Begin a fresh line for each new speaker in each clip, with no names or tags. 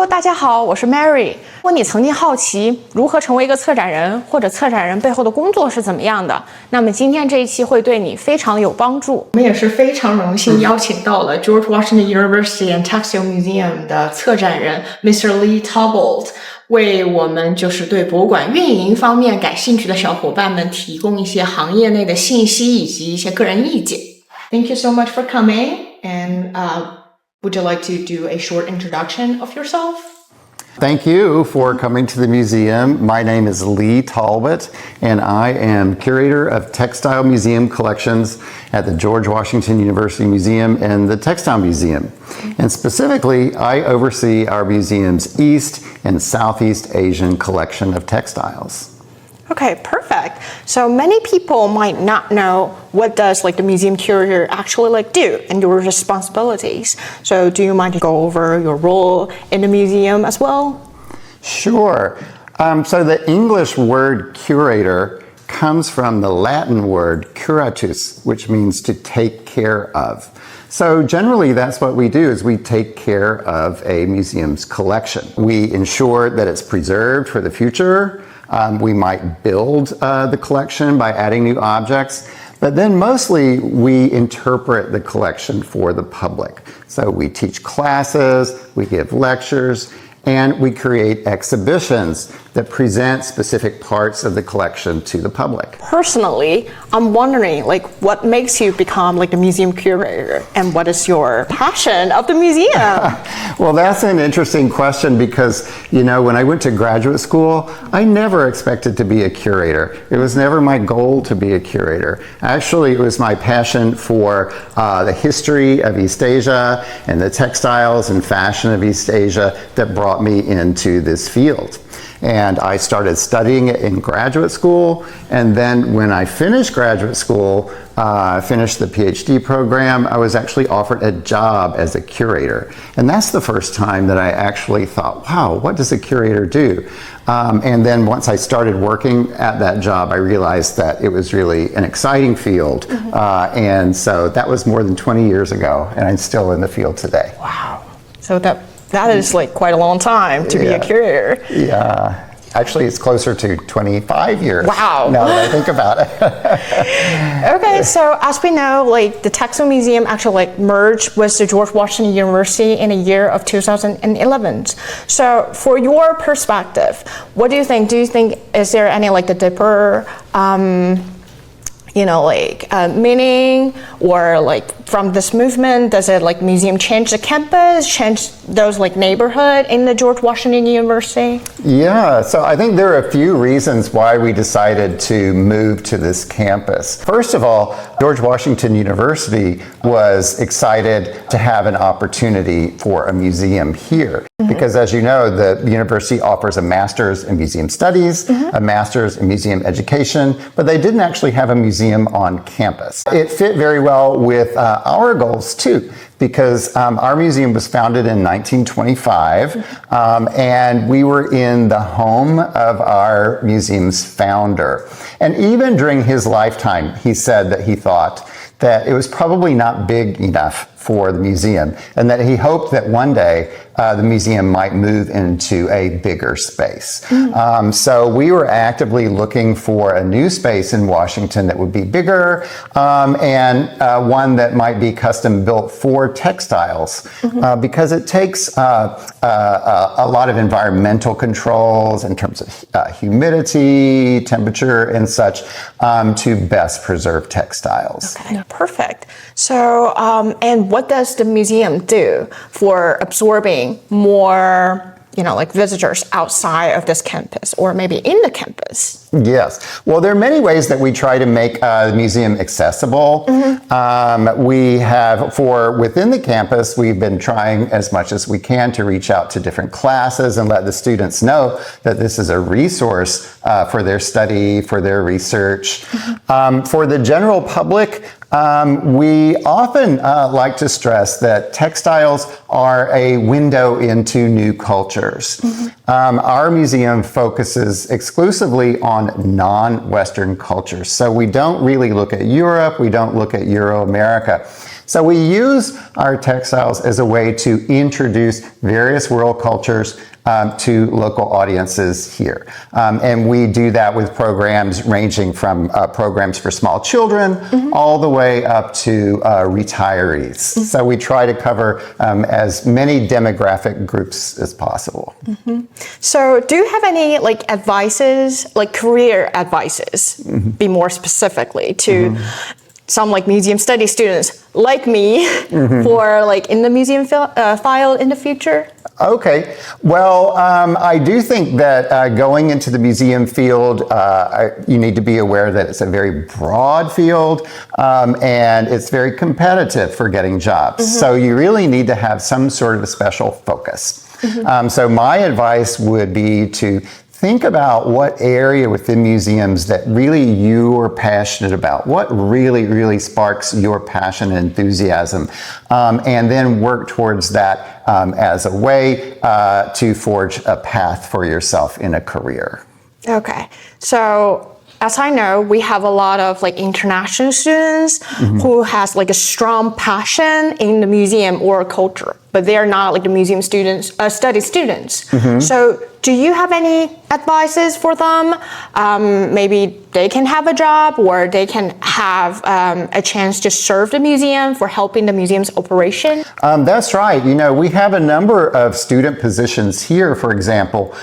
Hello， 大家好，我是 Mary。如果你曾经好奇如何成为一个策展人，或者策展人背后的工作是怎么样的，那么今天这一期会对你非常有帮助。我们也是非常荣幸邀请到了 George Washington University and Textile Museum 的策展人 Mr. Lee Tabolt， 为我们就是对博物馆运营方面感兴趣的小伙伴们提供一些行业内的信息以及一些个人意见。Thank you so much for coming, and would you like to do a short introduction of yourself?
Thank you for coming to the museum. My name is Lee Tabolt, and I am curator of textile museum collections at the George Washington University Museum and the Textile Museum. And specifically, I oversee our museum's East and Southeast Asian collection of textiles.
Okay, perfect. So many people might not know what does the museum curator actually do and your responsibilities. So do you mind to go over your role in the museum as well?
Sure. So the English word curator comes from the Latin word curatus, which means to take care of. So generally that's what we do, is we take care of a museum's collection. We ensure that it's preserved for the future. We might build the collection by adding new objects, but then mostly we interpret the collection for the public. So we teach classes, we give lectures, and we create exhibitions that present specific parts of the collection to the public.
Personally, I'm wondering what makes you become the museum curator, and what is your passion of the museum?
Well, that's an interesting question because, when I went to graduate school, I never expected to be a curator. It was never my goal to be a curator. Actually, it was my passion for the history of East Asia and the textiles and fashion of East Asia that brought me into this field. And I started studying it in graduate school, and then when I finished graduate school, finished the PhD program, I was actually offered a job as a curator. And that's the first time that I actually thought, wow, what does a curator do? And then once I started working at that job, I realized that it was really an exciting field. And so that was more than 20 years ago, and I'm still in the field today.
Wow. So that is quite a long time to be a curator.
Yeah. Actually, it's closer to 25 years.
Wow.
Now that I think about it.
Okay, so as we know, the Textile Museum actually merged with the George Washington University in the year of 2011. So from your perspective, what do you think? Do you think, is there any the deeper meaning, or from this movement, does it museum change the campus, change those neighborhood in the George Washington University?
Yeah, so I think there are a few reasons why we decided to move to this campus. First of all, George Washington University was excited to have an opportunity for a museum here. Because as you know, the university offers a master's in museum studies, a master's in museum education, but they didn't actually have a museum on campus. It fit very well with our goals too, because our museum was founded in 1925, and we were in the home of our museum's founder. And even during his lifetime, he said that he thought that it was probably not big enough for the museum, and that he hoped that one day the museum might move into a bigger space. So we were actively looking for a new space in Washington that would be bigger, and one that might be custom built for textiles, because it takes a lot of environmental controls in terms of humidity, temperature, and such, to best preserve textiles.
Okay, perfect. So, and what does the museum do for absorbing more, visitors outside of this campus, or maybe in the campus?
Yes. Well, there are many ways that we try to make the museum accessible. We have, within the campus, we've been trying as much as we can to reach out to different classes and let the students know that this is a resource for their study, for their research. For the general public, we often like to stress that textiles are a window into new cultures. Our museum focuses exclusively on non-Western cultures. So we don't really look at Europe, we don't look at Euro-America. So we use our textiles as a way to introduce various world cultures to local audiences here. And we do that with programs ranging from programs for small children all the way up to retirees. So we try to cover as many demographic groups as possible.
So do you have any like advices, like career advices, be more specifically to some like museum study students like me for like in the museum field in the future?
Okay, well, I do think that going into the museum field, you need to be aware that it's a very broad field and it's very competitive for getting jobs. So you really need to have some sort of a special focus. So my advice would be to think about what area within museums that really you are passionate about, what really sparks your passion and enthusiasm, and then work towards that as a way to forge a path for yourself in a career.
Okay, so as I know, we have a lot of like international students who has like a strong passion in the museum or culture, but they are not like the museum students, study students. So do you have any advices for them? Maybe they can have a job or they can have a chance to serve the museum for helping the museum's operation?
That's right. You know, we have a number of student positions here, for example,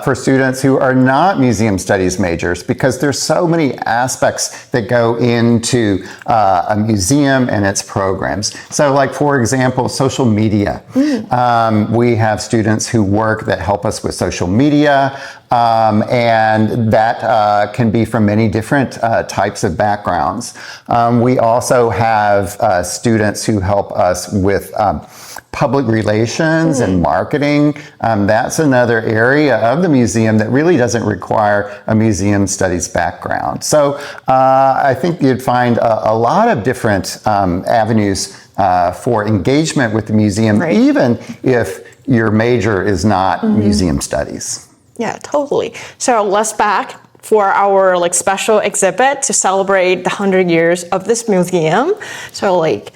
for students who are not museum studies majors, because there's so many aspects that go into a museum and its programs. So like, for example, social media. We have students who work that help us with social media, and that can be from many different types of backgrounds. We also have students who help us with public relations and marketing. That's another area of the museum that really doesn't require a museum studies background. So I think you'd find a lot of different avenues for engagement with the museum, even if your major is not museum studies.
Yeah, totally. So let's back for our like special exhibit to celebrate the 100 years of this museum. So like,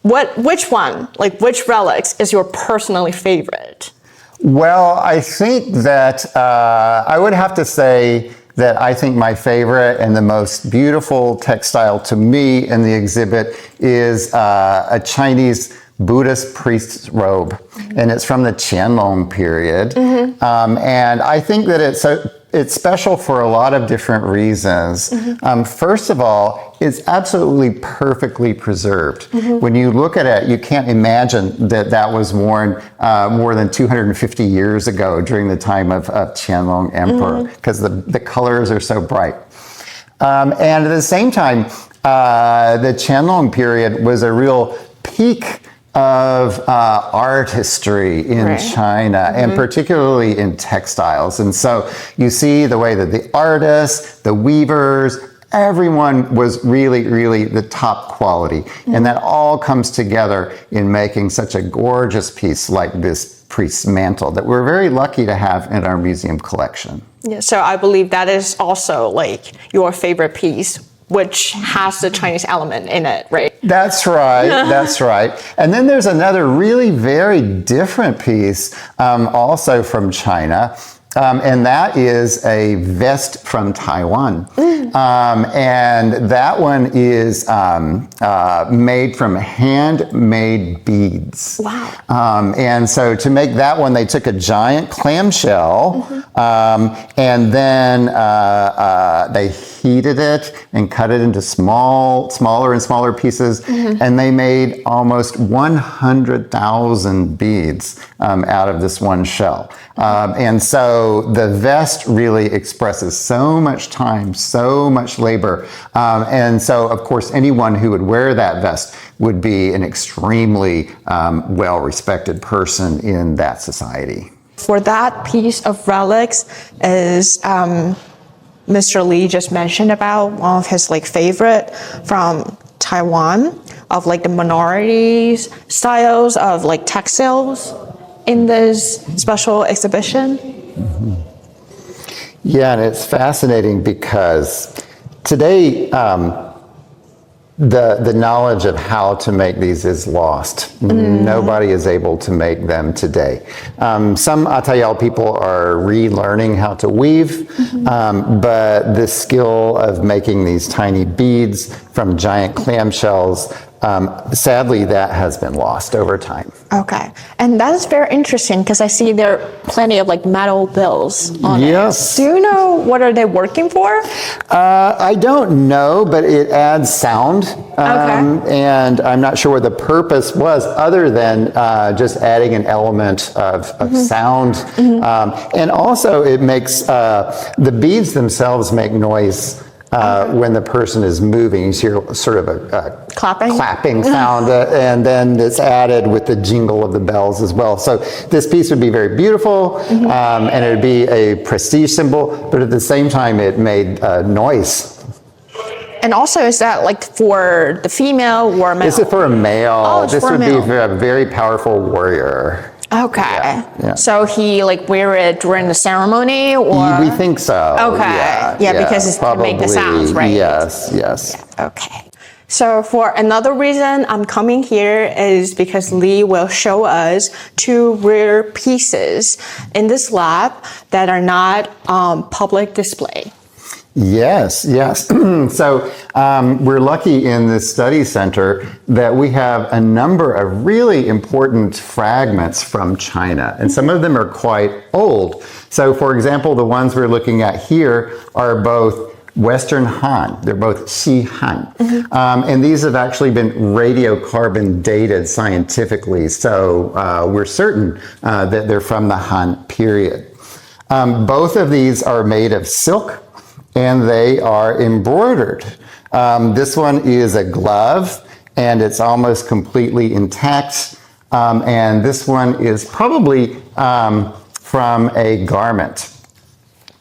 which relics is your personally favorite?
Well, I think that I would have to say that I think my favorite and the most beautiful textile to me in the exhibit is a Chinese Buddhist priest's robe, and it's from the Qianlong period. And I think that it's special for a lot of different reasons. First of all, it's absolutely perfectly preserved. When you look at it, you can't imagine that that was worn more than 250 years ago during the time of Qianlong Emperor, because the colors are so bright. And at the same time, the Qianlong period was a real peak of art history in China, and particularly in textiles. And so you see the way that the artists, the weavers, everyone was really the top quality. And that all comes together in making such a gorgeous piece like this priest's mantle that we're very lucky to have in our museum collection.
Yeah, so I believe that is also like your favorite piece, which has the Chinese element in it, right?
That's right, that's right. And then there's another really very different piece also from China, and that is a vest from Taiwan. And that one is made from handmade beads.
Wow.
And so to make that one, they took a giant clamshell and then they heated it and cut it into smaller and smaller pieces, and they made almost 100,000 beads out of this one shell. And so the vest really expresses so much time, so much labor. And so, of course, anyone who would wear that vest would be an extremely well-respected person in that society.
For that piece of relics is Mr. Lee just mentioned about one of his like favorite from Taiwan of like the minorities styles of like textiles in this special exhibition.
Yeah, and it's fascinating because today the knowledge of how to make these is lost. Nobody is able to make them today. Some Atayal people are relearning how to weave, but the skill of making these tiny beads from giant clamshells, sadly, that has been lost over time.
Okay, and that is very interesting because I see there are plenty of like metal bills on
Yes.
it. Do you know what are they working for?
I don't know, but it adds sound. And I'm not sure what the purpose was other than just adding an element of sound. And also it makes, the beads themselves make noise when the person is moving. You hear sort of a clapping sound, and then it's added with the jingle of the bells as well. So this piece would be very beautiful, and it would be a prestige symbol, but at the same time it made noise.
And also, is that like for the female or male?
This is for a male.
Oh, it's
this
for a
would
male.
be for a very powerful warrior.
Okay.
Yeah.
So he like wear it during the ceremony, or
We think so.
Okay. Yeah, because it's to make the sounds, right?
Yes, yes.
Okay. So for another reason I'm coming here is because Lee will show us two rare pieces in this lab that are not public display.
Yes, yes. So we're lucky in this study center that we have a number of really important fragments from China, and some of them are quite old. So for example, the ones we're looking at here are both Western Han. They're both Xi Han. And these have actually been radiocarbon dated scientifically, so we're certain that they're from the Han period. Both of these are made of silk, and they are embroidered. This one is a glove, and it's almost completely intact. And this one is probably from a garment.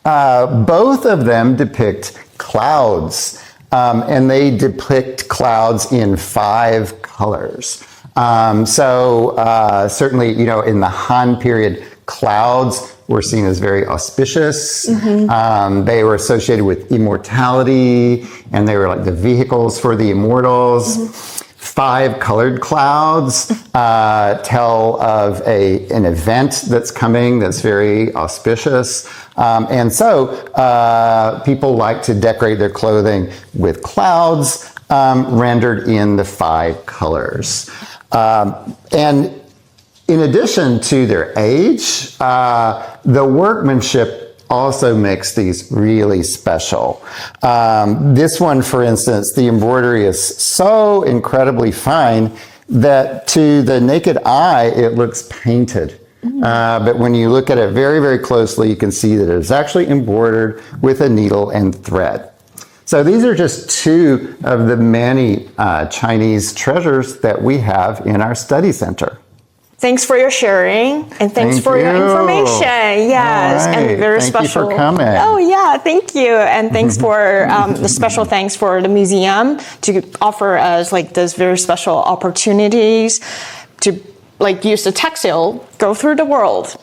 Both of them depict clouds, and they depict clouds in 5 colors. Certainly, you know, in the Han period, clouds were seen as very auspicious. They were associated with immortality, and they were like the vehicles for the immortals. 5 colored clouds tell of an event that's coming that's very auspicious. And so people like to decorate their clothing with clouds rendered in the 5 colors. And in addition to their age, the workmanship also makes these really special. This one, for instance, the embroidery is so incredibly fine that to the naked eye, it looks painted. But when you look at it very, very closely, you can see that it's actually embroidered with a needle and thread. So these are just 2 of the many Chinese treasures that we have in our study center.
Thanks for your sharing, and thanks for your information. Yes,
right.
and very
Thank
special.
you for coming.
Oh yeah, thank you, and thanks for the special thanks for the museum to offer us like those very special opportunities to like use the textile go through the world.